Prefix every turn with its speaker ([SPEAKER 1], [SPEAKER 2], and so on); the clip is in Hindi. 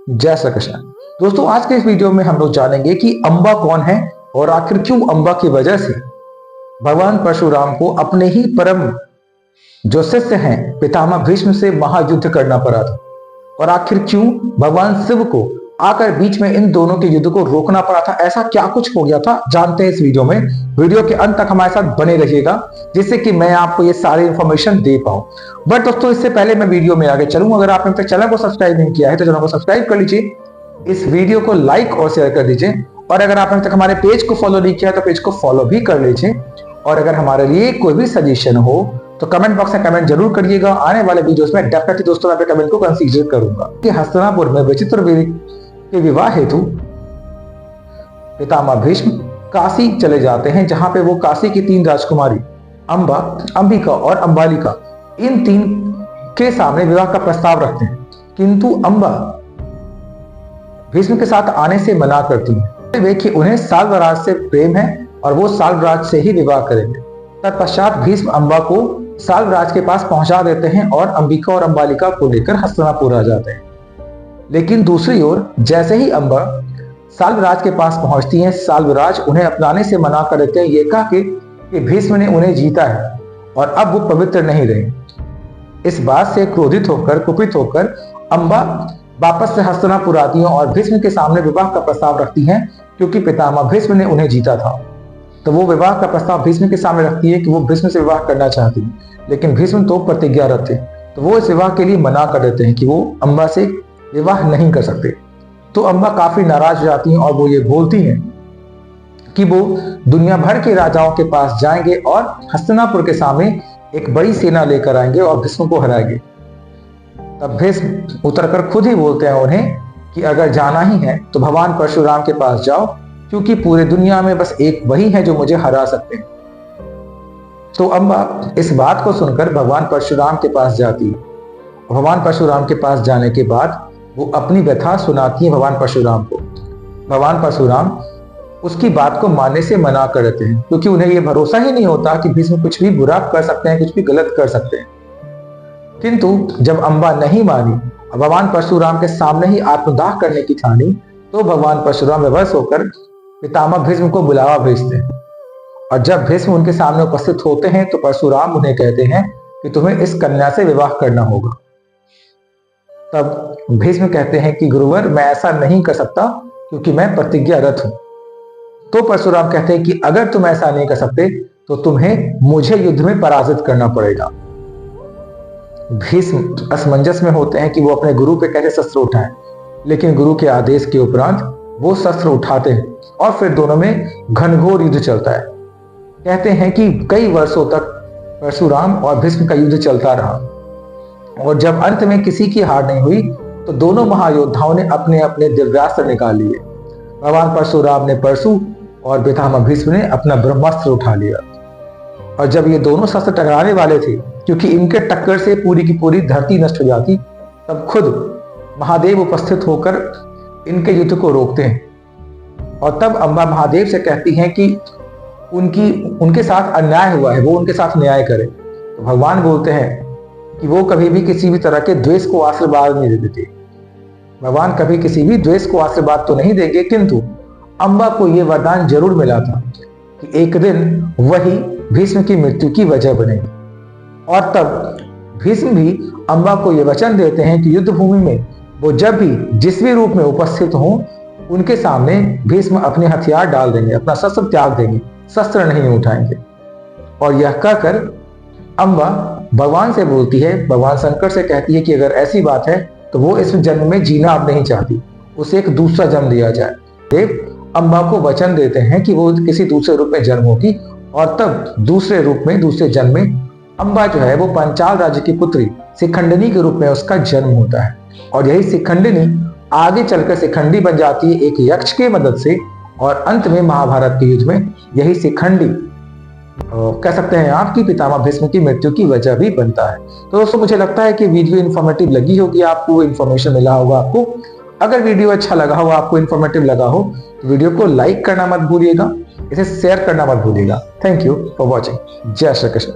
[SPEAKER 1] जय श्री कृष्ण। दोस्तों, आज के इस वीडियो में हम लोग जानेंगे कि अंबा कौन है और आखिर क्यों अंबा की वजह से भगवान परशुराम को अपने ही परम जो शिष्य हैं पितामह भीष्म से महायुद्ध करना पड़ा था, और आखिर क्यों भगवान शिव को आकर बीच में इन दोनों के युद्ध को रोकना पड़ा था। ऐसा क्या कुछ हो गया था, जानते हैं इस वीडियो में। वीडियो के अंत तक हमारे साथ बने रहिएगा जिससे कि मैं आपको ये सारी इंफॉर्मेशन दे पाऊं। बट दोस्तों, इससे पहले मैं वीडियो में आगे चलूं, अगर आपने अब तक चैनल को सब्सक्राइब नहीं किया है तो चैनल को सब्सक्राइब कर लीजिए, इस वीडियो को लाइक और शेयर कर दीजिए, और अगर आपने अब तक हमारे पेज को फॉलो नहीं किया तो पेज को फॉलो भी कर लीजिए। और अगर हमारे लिए कोई भी सजेशन हो तो कमेंट बॉक्स में कमेंट जरूर करिएगा। आने वाले वीडियोस में डेफिनेटली दोस्तों मैं कमेंट को कंसीडर करूंगा। कि हस्तिनापुर में विचित्रवीर्य के विवाह हेतु पितामह भीष्म काशी चले जाते हैं, जहां पे वो काशी की 3 राजकुमारी अंबा, अंबिका और अंबालिका, इन 3 के सामने विवाह का प्रस्ताव रखते हैं। किंतु अंबा भीष्म के साथ आने से मना करती है वे कि उन्हें साल्वराज से प्रेम है और वो साल्वराज से ही विवाह करेंगे। तत्पश्चात भीष्म अंबा को साल्वराज के पास पहुंचा देते हैं और अंबिका और अंबालिका को लेकर हस्तिनापुर आ जाते हैं। लेकिन दूसरी ओर जैसे ही अंबा साल्वराज के पास पहुंचती हैं, साल्वराज उन्हें अपनाने से मना कर देते हैं, ये कह के कि भीष्म ने उन्हें जीता है और अब वो पवित्र नहीं रहे। इस बात से क्रोधित होकर, कुपित होकर अंबा वापस से हस्तिनापुर आती हैं और भीष्म के सामने विवाह का प्रस्ताव रखती हैं, क्योंकि पितामह भीष्म ने उन्हें जीता था। तो वो विवाह का प्रस्ताव भीष्म के सामने रखती है कि वो भीष्म से विवाह करना चाहती है, लेकिन भीष्म तो प्रतिज्ञारत थे, तो वो इस विवाह के लिए मना कर देते हैं कि वो अंबा से विवाह नहीं कर सकते। तो अंबा काफी नाराज हो जाती हैं और वो ये बोलती हैं कि वो दुनिया भर के राजाओं के पास जाएंगे और हस्तिनापुर के सामने एक बड़ी सेना लेकर आएंगे और भीष्म को हराएंगे। तब भीष्म उतरकर खुद ही बोलते हैं उन्हें कि अगर जाना ही है तो भगवान परशुराम के पास जाओ, क्योंकि पूरे दुनिया में बस एक वही है जो मुझे हरा सकते हैं। तो अंबा इस बात को सुनकर भगवान परशुराम के पास जाती है। भगवान परशुराम के पास जाने के बाद वो अपनी व्यथा सुनाती है भगवान परशुराम को। भगवान परशुराम उसकी बात को मानने से मना कर देते हैं, क्योंकि उन्हें यह भरोसा ही नहीं होता कि भीष्म कुछ भी बुरा कर सकते हैं, कुछ भी गलत कर सकते हैं। किंतु जब अंबा नहीं मानी, भगवान परशुराम के सामने ही आत्मदाह करने की ठानी, तो भगवान परशुराम विवश होकर पितामह भीष्म को बुलावा भेजते हैं। और जब भीष्म उनके सामने उपस्थित होते हैं तो परशुराम उन्हें कहते हैं कि तुम्हें इस कन्या से विवाह करना होगा। तब भीष्म कहते हैं कि गुरुवर, मैं ऐसा नहीं कर सकता क्योंकि मैं प्रतिज्ञारत हूं। तो परशुराम कहते हैं कि अगर तुम ऐसा नहीं कर सकते तो तुम्हें मुझे युद्ध में पराजित करना पड़ेगा। भीष्म असमंजस में होते हैं कि वो अपने गुरु पे कैसे शस्त्र उठाएं, लेकिन गुरु के आदेश के उपरांत वो शस्त्र उठाते हैं और फिर दोनों में घनघोर युद्ध चलता है। कहते हैं कि कई वर्षों तक परशुराम और भीष्म का युद्ध चलता रहा, और जब अंत में किसी की हार नहीं हुई तो दोनों महायोद्धाओं ने अपने अपने दिव्यास्त्र निकाल लिए। भगवान परशुराम ने परशु और पितामह भीष्म ने अपना ब्रह्मास्त्र उठा लिया। और जब ये दोनों शस्त्र टकराने वाले थे, क्योंकि इनके टक्कर से पूरी की पूरी धरती नष्ट हो जाती, तब खुद महादेव उपस्थित होकर इनके युद्ध को रोकते हैं। और तब अंबा महादेव से कहती हैं कि उनके साथ अन्याय हुआ है, वो उनके साथ न्याय करें। तो भगवान बोलते हैं कि वो कभी भी किसी भी तरह के द्वेष को आशीर्वाद नहीं देते। भगवान कभी किसी भी द्वेष को आशीर्वाद तो नहीं देंगे, किंतु अंबा को यह वरदान जरूर मिला था कि एक दिन वही भीष्म की मृत्यु की वजह बनेगी। और तब भीष्म भी अंबा को यह वचन देते हैं कि युद्ध भूमि में वो जब भी जिस भी रूप में उपस्थित हों, उनके सामने भीष्म अपने हथियार डाल देंगे, अपना शस्त्र त्याग देंगे, शस्त्र नहीं उठाएंगे। और यह कहकर अंबा भगवान से बोलती है, भगवान शंकर से कहती है कि अगर ऐसी बात है तो वो इस जन्म में जीना अब नहीं चाहती, उसे एक दूसरा जन्म दिया जाए। देव अंबा को वचन देते हैं कि वो किसी दूसरे रूप में जन्म होगी, और तब दूसरे रूप में, दूसरे जन्म में अंबा जो है वो पांचाल राज्य की पुत्री शिखंडिनी के रूप में उसका जन्म होता है। और यही शिखंडिनी आगे चलकर शिखंडी बन जाती है एक यक्ष के मदद से, और अंत में महाभारत के युद्ध में यही शिखंडी कह सकते हैं आपकी पितामह भीष्म की मृत्यु की वजह भी बनता है। तो दोस्तों, मुझे लगता है कि वीडियो इन्फॉर्मेटिव लगी होगी, आपको इन्फॉर्मेशन मिला होगा। आपको अगर वीडियो अच्छा लगा हो, आपको इन्फॉर्मेटिव लगा हो, तो वीडियो को लाइक करना मत भूलिएगा, इसे शेयर करना मत भूलिएगा। Thank you for watching. जय श्री कृष्ण।